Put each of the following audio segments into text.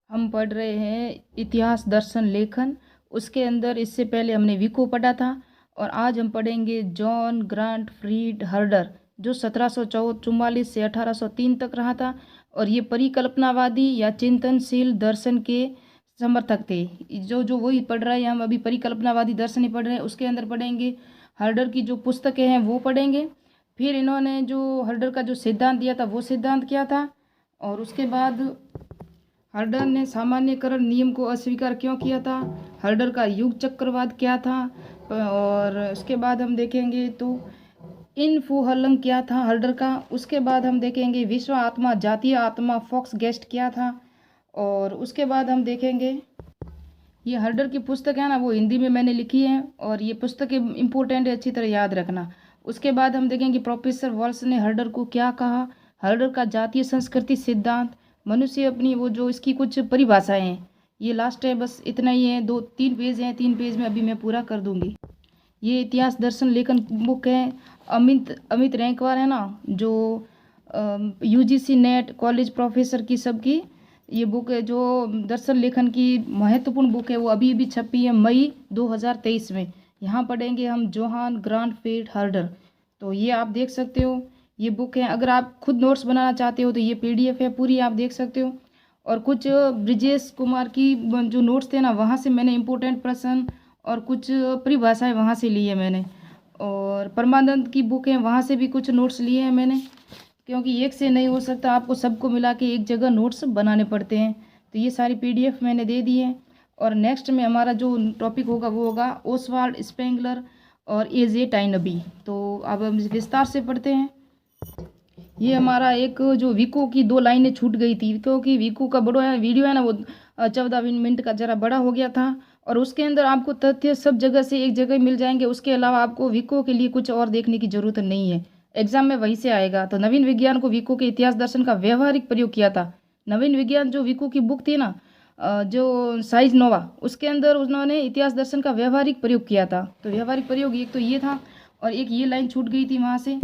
हम पढ़ रहे हैं इतिहास दर्शन लेखन। उसके अंदर इससे पहले हमने विको पढ़ा था और आज हम पढ़ेंगे जॉन ग्रांट फ्रीड हर्डर, जो 1744 से 1803 तक रहा था और ये परिकल्पनावादी या चिंतनशील दर्शन के समर्थक थे। जो जो वही पढ़ रहे हैं, हम अभी परिकल्पनावादी दर्शन ही पढ़ रहे हैं। उसके अंदर पढ़ेंगे हर्डर की जो पुस्तकें हैं वो पढ़ेंगे। फिर इन्होंने जो हर्डर का जो सिद्धांत दिया था वो सिद्धांत क्या था, और उसके बाद हर्डर ने सामान्यकरण नियम को अस्वीकार क्यों किया था, हर्डर का युग चक्रवाद क्या था, और उसके बाद हम देखेंगे तो इनफुहलंग क्या था हर्डर का। उसके बाद हम देखेंगे विश्व आत्मा जातीय आत्मा फॉक्स गेस्ट क्या था, और उसके बाद हम देखेंगे ये हर्डर की पुस्तक है ना, वो हिंदी में मैंने लिखी है और ये पुस्तक इम्पोर्टेंट है, अच्छी तरह याद रखना। उसके बाद हम देखेंगे प्रोफेसर वॉल्स ने हर्डर को क्या कहा, हर्डर का जातीय संस्कृति सिद्धांत, मनुष्य अपनी वो जो इसकी कुछ परिभाषाएं हैं। ये लास्ट है, बस इतना ही है। 2-3 पेज हैं, 3 पेज में अभी मैं पूरा कर दूंगी। ये इतिहास दर्शन लेखन बुक है। अमित अमित रैंकवार है ना, जो यूजीसी नेट कॉलेज प्रोफेसर की सबकी ये बुक है, जो दर्शन लेखन की महत्वपूर्ण बुक है, वो अभी भी छपी है मई 2023 में। यहाँ पढ़ेंगे हम जोहान ग्रांट फ्रीड हर्डर। तो ये आप देख सकते हो, ये बुक है। अगर आप खुद नोट्स बनाना चाहते हो तो ये पीडीएफ है पूरी, आप देख सकते हो। और कुछ ब्रिजेश कुमार की जो नोट्स थे ना, वहाँ से मैंने इम्पोर्टेंट प्रश्न और कुछ परिभाषाएं वहाँ से ली है मैंने। और परमानंद की बुक है, वहाँ से भी कुछ नोट्स लिए हैं मैंने, क्योंकि एक से नहीं हो सकता, आपको सबको मिला के एक जगह नोट्स बनाने पड़ते हैं। तो ये सारी पीडीएफ मैंने दे दी है। और नेक्स्ट में हमारा जो टॉपिक होगा वो होगा ओसवाल्ड स्पेंगलर और एजे टाइनबी। तो अब हम विस्तार से पढ़ते हैं। ये हमारा एक जो विको की 2 लाइनें छूट गई थी, क्योंकि विको का बड़ा वीडियो है ना, वो 14 मिनट का ज़रा बड़ा हो गया था। और उसके अंदर आपको तथ्य सब जगह से एक जगह मिल जाएंगे। उसके अलावा आपको विको के लिए कुछ और देखने की ज़रूरत नहीं है, एग्जाम में वहीं से आएगा। तो नवीन विज्ञान को विको के इतिहास दर्शन का व्यवहारिक प्रयोग किया था। नवीन विज्ञान जो विको की बुक थी ना, जो साइज नोवा, उसके अंदर उन्होंने इतिहास दर्शन का व्यवहारिक प्रयोग किया था। तो व्यवहारिक प्रयोग एक तो ये था, और एक ये लाइन छूट गई थी वहाँ से।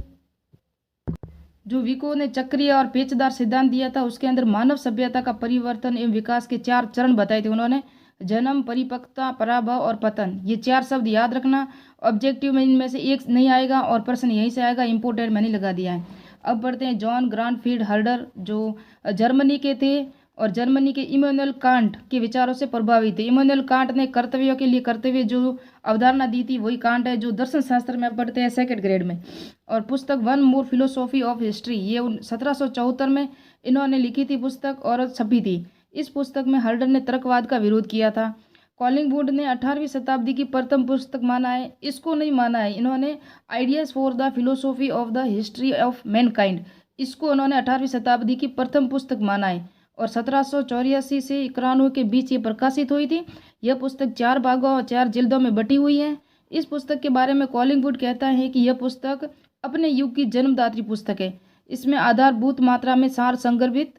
जो विको ने चक्रीय और पेचदार सिद्धांत दिया था, उसके अंदर मानव सभ्यता का परिवर्तन एवं विकास के 4 चरण बताए थे उन्होंने। जन्म, परिपक्वता, पराभव और पतन, ये 4 शब्द याद रखना। ऑब्जेक्टिव में इनमें से एक नहीं आएगा और प्रश्न यहीं से आएगा, इंपोर्टेंट मैंने लगा दिया है। अब पढ़ते हैं जॉन ग्रांट फ्रीड हर्डर, जो जर्मनी के थे और जर्मनी के इमैनुअल कांट के विचारों से प्रभावित थे। इमैनुअल कांट ने कर्तव्यों के लिए कर्तव्य जो अवधारणा दी थी वही कांट है, जो दर्शन शास्त्र में पढ़ते हैं 2nd ग्रेड में। और पुस्तक one more philosophy of history, ये 1774 में इन्होंने लिखी थी पुस्तक और छपी थी। इस पुस्तक में हर्डर ने तर्कवाद का विरोध किया था। कॉलिंगवुड ने 18वीं शताब्दी की प्रथम पुस्तक माना है, इसको नहीं माना है इन्होंने। Ideas for the philosophy of the history of Mankind, इसको उन्होंने 18वीं शताब्दी की प्रथम पुस्तक माना है। और 1784 से 91 के बीच ये प्रकाशित हुई थी। यह पुस्तक 4 भागों और 4 जिल्दों में बटी हुई है। इस पुस्तक के बारे में कॉलिंगवुड कहता है कि यह पुस्तक अपने युग की जन्मदात्री पुस्तक है। इसमें आधारभूत मात्रा में सार संगर्भित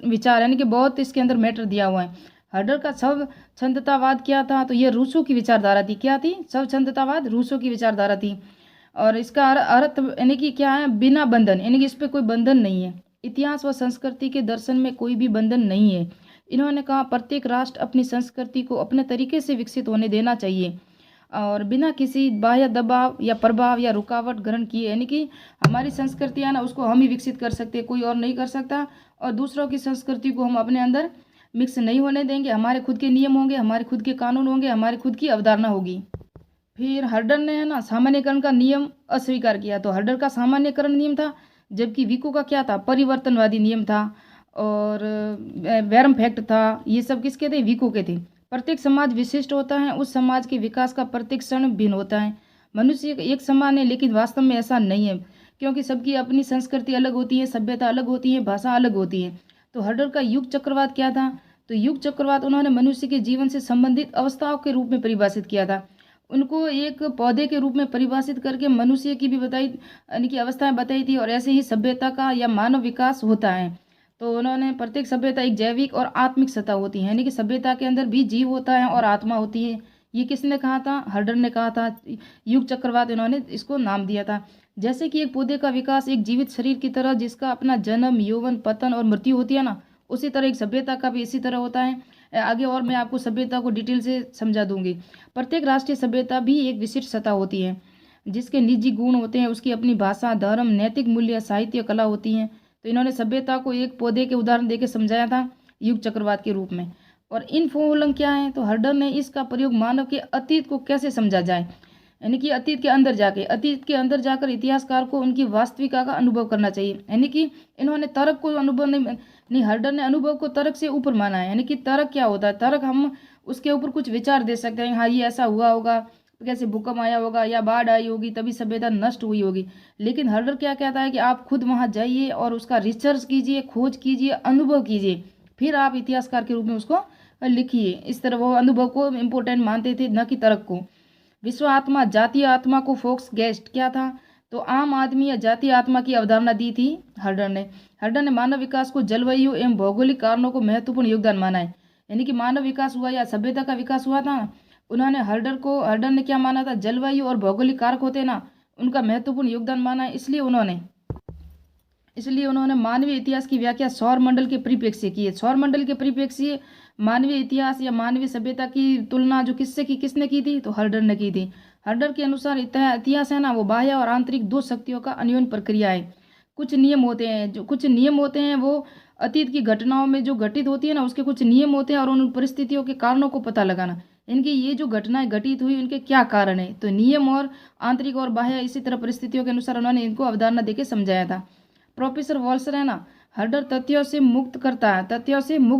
विचार, यानी कि बहुत इसके अंदर मैटर दिया हुआ है। हर्डर का शव छंदतावाद क्या था, तो यह रूसो की विचारधारा थी। क्या थी? शव छंदतावाद रूसो की विचारधारा थी। और इसका अर्थ यानी कि क्या है, बिना बंधन, यानी कि इस पर कोई बंधन नहीं है। इतिहास व संस्कृति के दर्शन में कोई भी बंधन नहीं है। इन्होंने कहा प्रत्येक राष्ट्र अपनी संस्कृति को अपने तरीके से विकसित होने देना चाहिए और बिना किसी बाह्य दबाव या प्रभाव या रुकावट ग्रहण किए, यानी कि हमारी संस्कृति है ना, उसको हम ही विकसित कर सकते हैं, कोई और नहीं कर सकता। और दूसरों की संस्कृति को हम अपने अंदर मिक्स नहीं होने देंगे। हमारे खुद के नियम होंगे, हमारे खुद के कानून होंगे, हमारी खुद की अवधारणा होगी। फिर हर्डर ने है ना सामान्यकरण का नियम अस्वीकार किया। तो हर्डर का सामान्यकरण नियम था, जबकि विको का क्या था, परिवर्तनवादी नियम था। और बैरम फैक्ट था। ये सब किसके थे? विको के थे। प्रत्येक समाज विशिष्ट होता है, उस समाज के विकास का प्रत्येक क्षण भिन्न होता है। मनुष्य एक समान है, लेकिन वास्तव में ऐसा नहीं है, क्योंकि सबकी अपनी संस्कृति अलग होती है, सभ्यता अलग होती है, भाषा अलग होती है। तो हर्डर का युग चक्रवात क्या था? तो युग चक्रवात उन्होंने मनुष्य के जीवन से संबंधित अवस्थाओं के रूप में परिभाषित किया था। उनको एक पौधे के रूप में परिभाषित करके मनुष्य की भी बताई, यानी कि अवस्थाएं बताई थी, और ऐसे ही सभ्यता का या मानव विकास होता है। तो उन्होंने प्रत्येक सभ्यता एक जैविक और आत्मिक सत्ता होती है, यानी कि सभ्यता के अंदर भी जीव होता है और आत्मा होती है। ये किसने कहा था? हर्डर ने कहा था। युग चक्रवात इन्होंने इसको नाम दिया था। जैसे कि एक पौधे का विकास एक जीवित शरीर की तरह, जिसका अपना जन्म, यौवन, पतन और मृत्यु होती है ना, उसी तरह एक सभ्यता का भी इसी तरह होता है। आगे और मैं आपको सभ्यता को डिटेल से समझा दूंगी। प्रत्येक राष्ट्रीय सभ्यता भी एक विशिष्ट सत्ता होती है जिसके निजी गुण होते हैं, उसकी अपनी भाषा, धर्म, नैतिक मूल्य, साहित्य, कला होती हैं। तो इन्होंने सभ्यता को एक पौधे के उदाहरण देकर समझाया था युग चक्रवात के रूप में। और इनफोलम क्या है, तो हर्डर ने इसका प्रयोग मानव के अतीत को कैसे समझा जाए, यानी कि अतीत के अंदर जाकर इतिहासकार को उनकी वास्तविकता का अनुभव करना चाहिए। यानी कि इन्होंने तर्क को अनुभव नहीं, हर्डर ने अनुभव को तर्क से ऊपर माना है। यानी कि तर्क क्या होता है, तर्क हम उसके ऊपर कुछ विचार दे सकते हैं, हाँ ये ऐसा हुआ होगा, कैसे भूकंप आया होगा या बाढ़ आई होगी तभी सभ्यता नष्ट हुई होगी। लेकिन हर्डर क्या कहता है कि आप खुद वहां जाइए और उसका रिसर्च कीजिए, खोज कीजिए, अनुभव कीजिए, फिर आप इतिहासकार के रूप में उसको लिखिए। इस तरह वो अनुभव को इम्पोर्टेंट मानते थे, न कि तर्क को। विश्व आत्मा, जातीय आत्मा को फोक्स गेस्ट क्या था, तो आम आदमी या जातीय आत्मा की अवधारणा दी थी हर्डर ने मानव विकास को जलवायु एवं भौगोलिक कारणों को महत्वपूर्ण योगदान माना है। यानी कि मानव विकास हुआ या सभ्यता का विकास हुआ था, उन्होंने हर्डर ने क्या माना था, जलवायु और भौगोलिक कारक होते ना, उनका महत्वपूर्ण योगदान माना है। इसलिए उन्होंने मानवीय इतिहास की व्याख्या सौर मंडल के परिप्रेक्ष्य की है। सौर मंडल के परिप्रेक्ष्य मानवीय इतिहास या मानवीय सभ्यता की तुलना जो किसने की थी, तो हर्डर ने की थी। हर्डर के अनुसार इतिहास है ना, वो बाह्य और आंतरिक दो शक्तियों का अन्योन्य प्रक्रिया है। कुछ नियम होते हैं वो अतीत की घटनाओं में जो घटित होती है ना, उसके कुछ नियम होते हैं और उन परिस्थितियों के कारणों को पता लगाना, इनकी ये जो घटनाएं घटित हुई उनके क्या कारण है। तो नियम और आंतरिक और बाह्य, इसी तरह परिस्थितियों के अनुसार उन्होंने इनको अवधारणा देके समझाया था। प्रोफेसर वॉल्सर है ना, हर्डर तथ्यों से मुक्त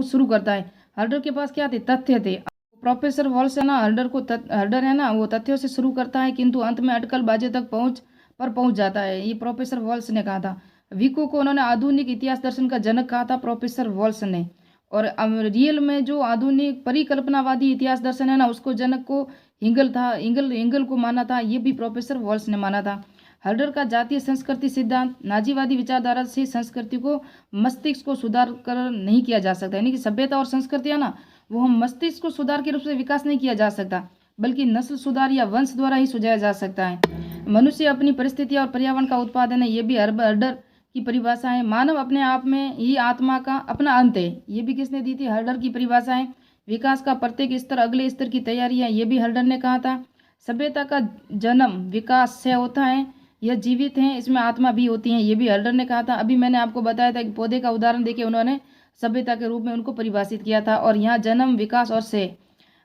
शुरू करता है। हर्डर के पास क्या थे, तथ्य थे। प्रोफेसर वॉल्स है ना, हर्डर है ना, वो तथ्यों से शुरू करता है किंतु अंत में अटकलबाजी तक पहुंच जाता है, ये प्रोफेसर वॉल्स ने कहा था। विको को उन्होंने आधुनिक इतिहास दर्शन का जनक कहा था, प्रोफेसर वॉल्स ने। और रियल में जो आधुनिक परिकल्पनावादी इतिहास दर्शन है ना, उसको जनक को हिंगल को माना था, ये भी प्रोफेसर वॉल्स ने माना था। हर्डर का जातीय संस्कृति सिद्धांत, नाजीवादी विचारधारा से संस्कृति को मस्तिष्क को सुधार कर नहीं किया जा सकता। यानी कि सभ्यता और संस्कृति है ना, वो हम मस्तिष्क को सुधार के रूप से विकास नहीं किया जा सकता, बल्कि नस्ल सुधार या वंश द्वारा ही सुझाया जा सकता है। मनुष्य अपनी परिस्थिति और पर्यावरण का उत्पादन है, ये भी हर्डर की परिभाषा है। मानव अपने आप में ही आत्मा का अपना अंत है, ये भी किसने दी थी, हर्डर की परिभाषा है। विकास का प्रत्येक स्तर अगले स्तर की तैयारी है, ये भी हर्डर ने कहा था। सभ्यता का जन्म विकास से होता है, यह जीवित हैं, इसमें आत्मा भी होती है, ये भी हर्डर ने कहा था। अभी मैंने आपको बताया था कि पौधे का उदाहरण देके उन्होंने सभ्यता के रूप में उनको परिभाषित किया था। और यहाँ जन्म, विकास और से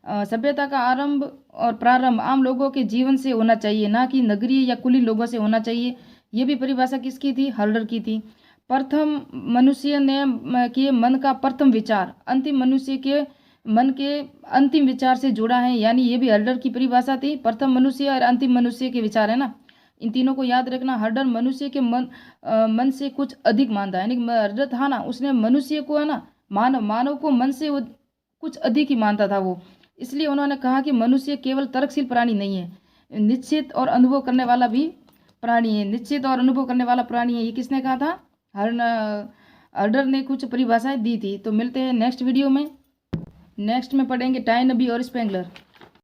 सभ्यता का आरंभ और प्रारंभ आम लोगों के जीवन से होना चाहिए, ना कि नगरीय या कुलीन लोगों से होना चाहिए, ये भी परिभाषा किसकी थी, हर्डर की थी। प्रथम मनुष्य ने के मन का प्रथम विचार अंतिम मनुष्य के मन के अंतिम विचार से जुड़ा है, यानी ये भी हर्डर की परिभाषा थी। प्रथम मनुष्य और अंतिम मनुष्य के विचार है ना, इन तीनों को याद रखना। हर्डर मनुष्य के मन से कुछ अधिक मानता है, यानी हर्डर था ना, उसने मनुष्य को है ना, मानव को मन से कुछ अधिक ही मानता था वो। इसलिए उन्होंने कहा कि मनुष्य केवल तर्कशील प्राणी नहीं है, निश्चित और अनुभव करने वाला भी प्राणी है, ये किसने कहा था, हर्डर ने कुछ परिभाषाएं दी थी। तो मिलते हैं नेक्स्ट वीडियो में, नेक्स्ट में पढ़ेंगे टाइनबी और स्पेंगलर।